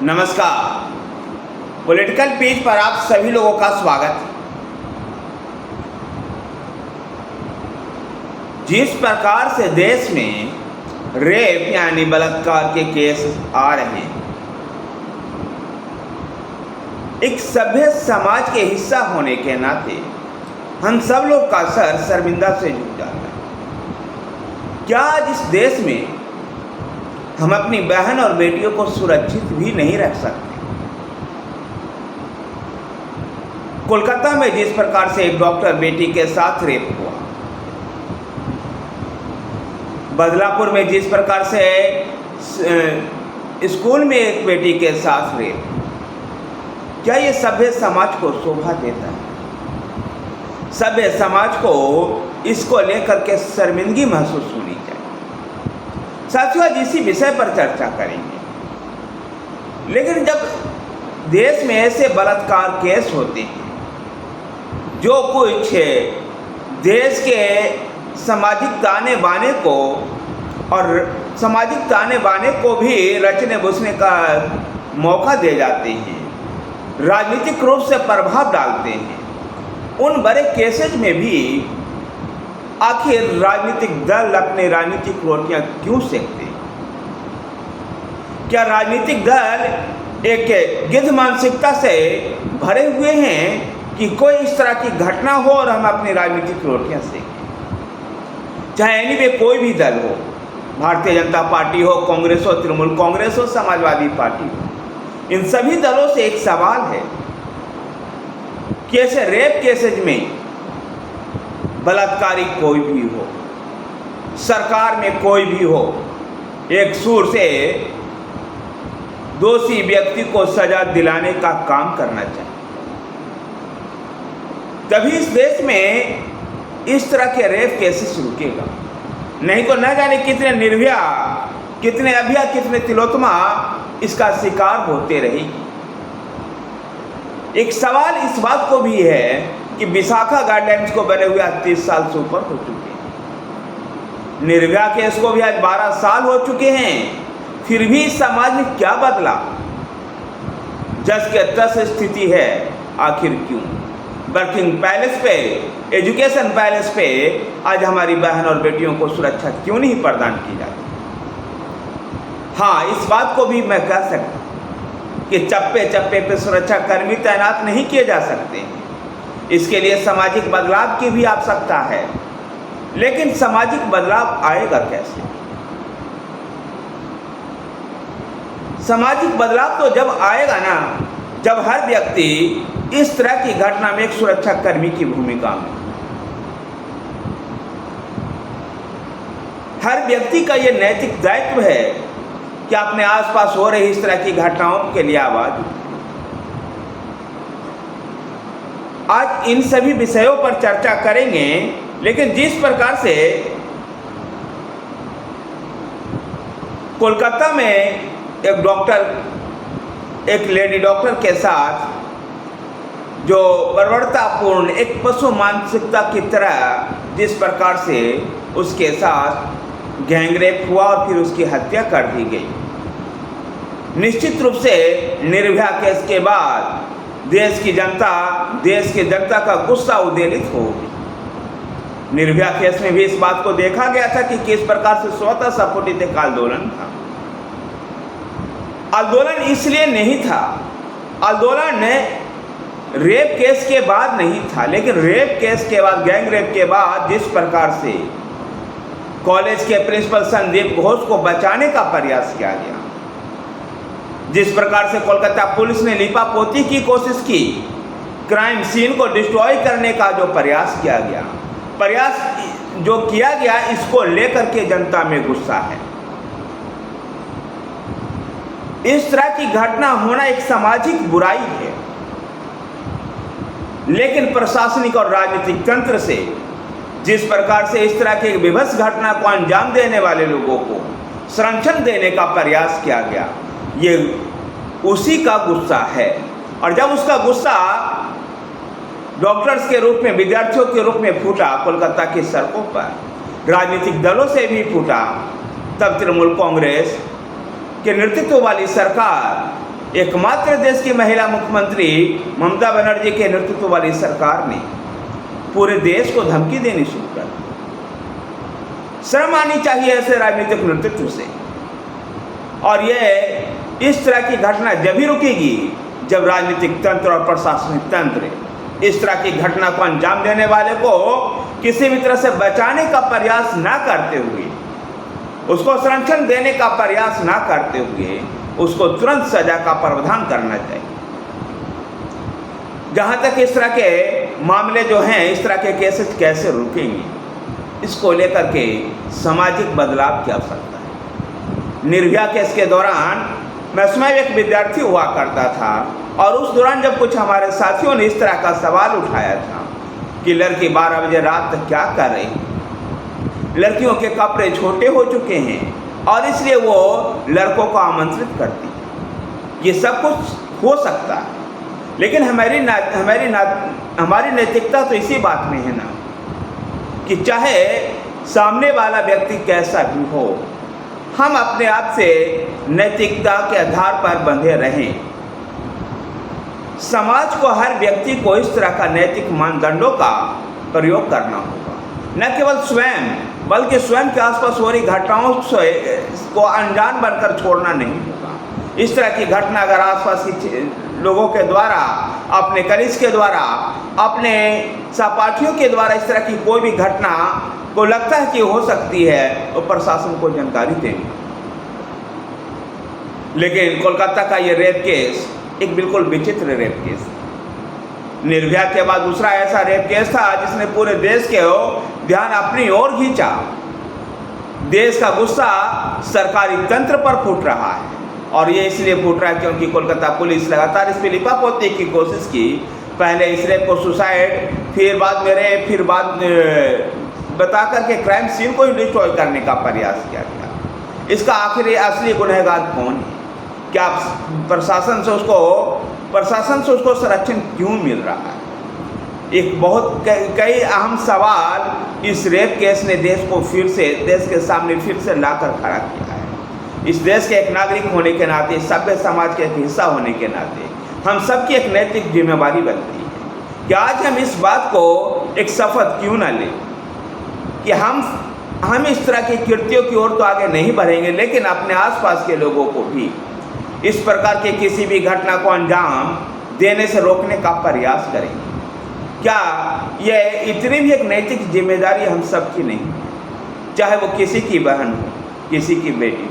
नमस्कार। Political page पर आप सभी लोगों का स्वागत है। जिस प्रकार से देश में रेप यानी बलात्कार के केस आ रहे हैं, एक सभ्य समाज के हिस्सा होने के नाते हम सब लोग का सर शर्मिंदा से झुक जाता है। क्या आज इस देश में हम अपनी बहन और बेटियों को सुरक्षित भी नहीं रख सकते? कोलकाता में जिस प्रकार से एक डॉक्टर बेटी के साथ रेप हुआ, बदलापुर में जिस प्रकार से स्कूल में एक बेटी के साथ रेप, क्या ये सभ्य समाज को शोभा देता है? सभ्य समाज को इसको लेकर के शर्मिंदगी महसूस होनी चाहिए। साथियों, आज इसी विषय पर चर्चा करेंगे। लेकिन जब देश में ऐसे बलात्कार केस होते हैं जो कुछ देश के सामाजिक ताने बाने को और सामाजिक ताने बाने को भी रचने बसने का मौका दे जाते हैं, राजनीतिक रूप से प्रभाव डालते हैं, उन बड़े केसेज में भी आखिर राजनीतिक दल अपने राजनीतिक रोटियां क्यों सेकते हैं? क्या राजनीतिक दल एक गिद्ध मानसिकता से भरे हुए हैं कि कोई इस तरह की घटना हो और हम अपनी राजनीतिक रोटियां सेकें? चाहे एनीवे कोई भी दल हो, भारतीय जनता पार्टी हो, कांग्रेस हो, तृणमूल कांग्रेस हो, समाजवादी पार्टी हो, इन सभी दलों से एक सवाल है कि ऐसे रेप केसेज में बलात्कारी कोई भी हो, सरकार में कोई भी हो, एक सुर से दोषी व्यक्ति को सजा दिलाने का काम करना चाहिए। तभी इस देश में इस तरह के रेप केसेस रुकेगा। नहीं तो न जाने कितने निर्भया, कितने अभिया, कितने तिलोत्तमा इसका शिकार होते रहेगी। एक सवाल इस बात को भी है कि विशाखा गाइडलाइंस को बने हुए 30 साल से ऊपर हो चुके हैं। निर्भया केस को भी आज 12 साल हो चुके हैं। फिर भी समाज में क्या बदला? जस के तस स्थिति है। आखिर क्यों? वर्किंग पैलेस पे, एजुकेशन पैलेस पे आज हमारी बहन और बेटियों को सुरक्षा क्यों नहीं प्रदान की जाती? हाँ, इस बात को भी मैं कह सकता हूँ कि चप्पे चप्पे पे सुरक्षा कर्मी तैनात नहीं किए जा सकते। इसके लिए सामाजिक बदलाव की भी आवश्यकता है। लेकिन सामाजिक बदलाव आएगा कैसे? सामाजिक बदलाव तो जब आएगा ना, जब हर व्यक्ति इस तरह की घटना में एक सुरक्षा कर्मी की भूमिका में, हर व्यक्ति का यह नैतिक दायित्व है कि अपने आसपास हो रही इस तरह की घटनाओं के लिए आवाज। आज इन सभी विषयों पर चर्चा करेंगे। लेकिन जिस प्रकार से कोलकाता में एक डॉक्टर, एक लेडी डॉक्टर के साथ जो बर्बरतापूर्ण एक पशु मानसिकता की तरह जिस प्रकार से उसके साथ गैंगरेप हुआ और फिर उसकी हत्या कर दी गई, निश्चित रूप से निर्भया केस के बाद देश की जनता का गुस्सा उद्वेलित हो गई। निर्भया केस में भी इस बात को देखा गया था कि किस प्रकार से स्वतः स्फुटित एक आंदोलन था। आंदोलन इसलिए नहीं था, आंदोलन रेप केस के बाद नहीं था, लेकिन रेप केस के बाद, गैंग रेप के बाद जिस प्रकार से कॉलेज के प्रिंसिपल संदीप घोष को बचाने का प्रयास किया गया, जिस प्रकार से कोलकाता पुलिस ने लीपापोती की कोशिश की, क्राइम सीन को डिस्ट्रॉय करने का जो प्रयास किया गया, इसको लेकर के जनता में गुस्सा है। इस तरह की घटना होना एक सामाजिक बुराई है। लेकिन प्रशासनिक और राजनीतिक तंत्र से जिस प्रकार से इस तरह की विभत्स घटना को अंजाम देने वाले लोगों को संरक्षण देने का प्रयास किया गया, ये उसी का गुस्सा है। और जब उसका गुस्सा डॉक्टर्स के रूप में, विद्यार्थियों के रूप में फूटा कोलकाता की सड़कों पर, राजनीतिक दलों से भी फूटा, तब तृणमूल कांग्रेस के नेतृत्व वाली सरकार एकमात्र देश की महिला मुख्यमंत्री ममता बनर्जी के नेतृत्व वाली सरकार ने पूरे देश को धमकी देनी शुरू कर दी। शर्म आनी चाहिए ऐसे राजनीतिक नेतृत्व से। और यह इस तरह की घटना जब ही रुकेगी जब राजनीतिक तंत्र और प्रशासनिक तंत्र इस तरह की घटना को अंजाम देने वाले को किसी भी तरह से बचाने का प्रयास ना करते हुए, उसको संरक्षण देने का प्रयास ना करते हुए उसको तुरंत सजा का प्रावधान करना चाहिए। जहाँ तक इस तरह के मामले जो हैं, इस तरह के केसेस कैसे रुकेंगे, इसको लेकर के सामाजिक बदलाव की आवश्यकता है। निर्भया केस के दौरान मैं स्वयं एक विद्यार्थी हुआ करता था और उस दौरान जब कुछ हमारे साथियों ने इस तरह का सवाल उठाया था कि लड़की 12 बजे रात तक क्या कर रही है, लड़कियों के कपड़े छोटे हो चुके हैं और इसलिए वो लड़कों को आमंत्रित करती है, ये सब कुछ हो सकता है। लेकिन हमारी नैतिकता तो इसी बात में है ना कि चाहे सामने वाला व्यक्ति कैसा भी हो, हम अपने आप से नैतिकता के आधार पर बंधे रहें। समाज को, हर व्यक्ति को इस तरह का नैतिक मानदंडों का प्रयोग करना होगा, न केवल स्वयं बल्कि स्वयं के आसपास हो रही घटनाओं को अनजान बनकर छोड़ना नहीं होगा। इस तरह की घटना अगर आसपास की लोगों के द्वारा, अपने कनिष्ठ के द्वारा, अपने सहपाठियों के द्वारा इस तरह की कोई भी घटना को लगता है कि हो सकती है तो प्रशासन को जानकारी देनी। लेकिन कोलकाता का ये रेप केस एक बिल्कुल विचित्र रेप केस। निर्भया के बाद दूसरा ऐसा रेप केस था जिसने पूरे देश के ध्यान अपनी ओर खींचा। देश का गुस्सा सरकारी तंत्र पर फूट रहा है और ये इसलिए फूट रहा है क्योंकि कोलकाता पुलिस लगातार इस पर लिपापोती की कोशिश की। पहले इस रेप को सुसाइड, फिर बाद में रेप, फिर बाद बता करके क्राइम सीन को ही डिस्ट्रॉय करने का प्रयास किया गया। इसका आखिर असली गुनहगार कौन है? क्या प्रशासन से उसको संरक्षण क्यों मिल रहा है? एक बहुत कई अहम सवाल इस रेप केस ने देश के सामने फिर से लाकर खड़ा किया है। इस देश के एक नागरिक होने के नाते, सभ्य समाज के एक हिस्सा होने के नाते हम सबकी एक नैतिक जिम्मेवारी बनती है कि आज हम इस बात को एक शपथ क्यों न लें कि हम इस तरह की कृत्यों की ओर तो आगे नहीं बढ़ेंगे, लेकिन अपने आसपास के लोगों को भी इस प्रकार के किसी भी घटना को अंजाम देने से रोकने का प्रयास करेंगे। क्या यह इतनी भी एक नैतिक जिम्मेदारी हम सबकी नहीं, चाहे वो किसी की बहन हो, किसी की बेटी हो।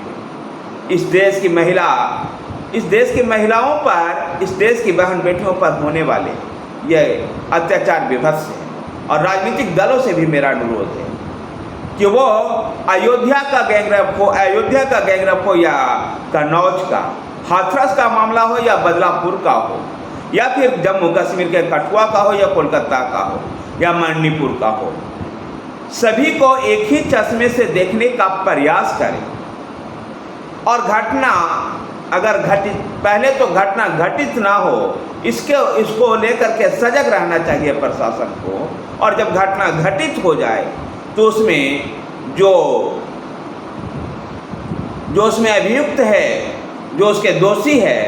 इस देश की महिलाओं पर, इस देश की बहन बेटियों पर होने वाले यह अत्याचार विभत्स है। और राजनीतिक दलों से भी मेरा अनुरोध है कि वो अयोध्या का गैंगरेप हो या कन्नौज का, हाथरस का मामला हो या बदलापुर का हो, या फिर जम्मू कश्मीर के कठुआ का हो या कोलकाता का हो या मणिपुर का हो, सभी को एक ही चश्मे से देखने का प्रयास करें। और घटना अगर पहले तो घटना घटित ना हो, इसको लेकर के सजग रहना चाहिए प्रशासन को। और जब घटना घटित हो जाए तो उसमें जो उसमें अभियुक्त है, जो उसके दोषी है,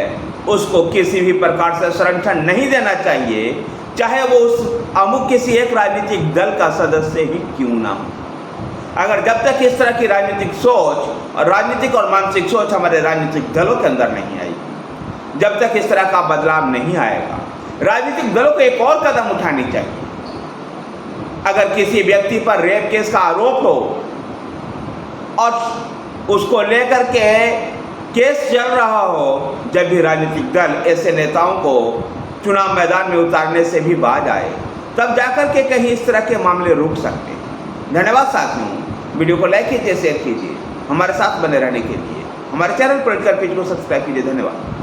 उसको किसी भी प्रकार से संरक्षण नहीं देना चाहिए, चाहे वो उस किसी एक राजनीतिक दल का सदस्य ही क्यों ना हो। अगर जब तक इस तरह की राजनीतिक सोच और राजनीतिक और मानसिक सोच हमारे राजनीतिक दलों के अंदर नहीं आएगी, जब तक इस तरह का बदलाव नहीं आएगा, राजनीतिक दलों को एक और कदम उठानी चाहिए। अगर किसी व्यक्ति पर रेप केस का आरोप हो और उसको लेकर के केस चल रहा हो, जब भी राजनीतिक दल ऐसे नेताओं को चुनाव मैदान में उतारने से भी बाज आए, तब जाकर के कहीं इस तरह के मामले रुक सकते हैं। धन्यवाद साथियों, वीडियो को लाइक कीजिए, शेयर कीजिए, हमारे साथ बने रहने के लिए हमारे चैनल पॉलिटिकल पेज को सब्सक्राइब कीजिए। धन्यवाद।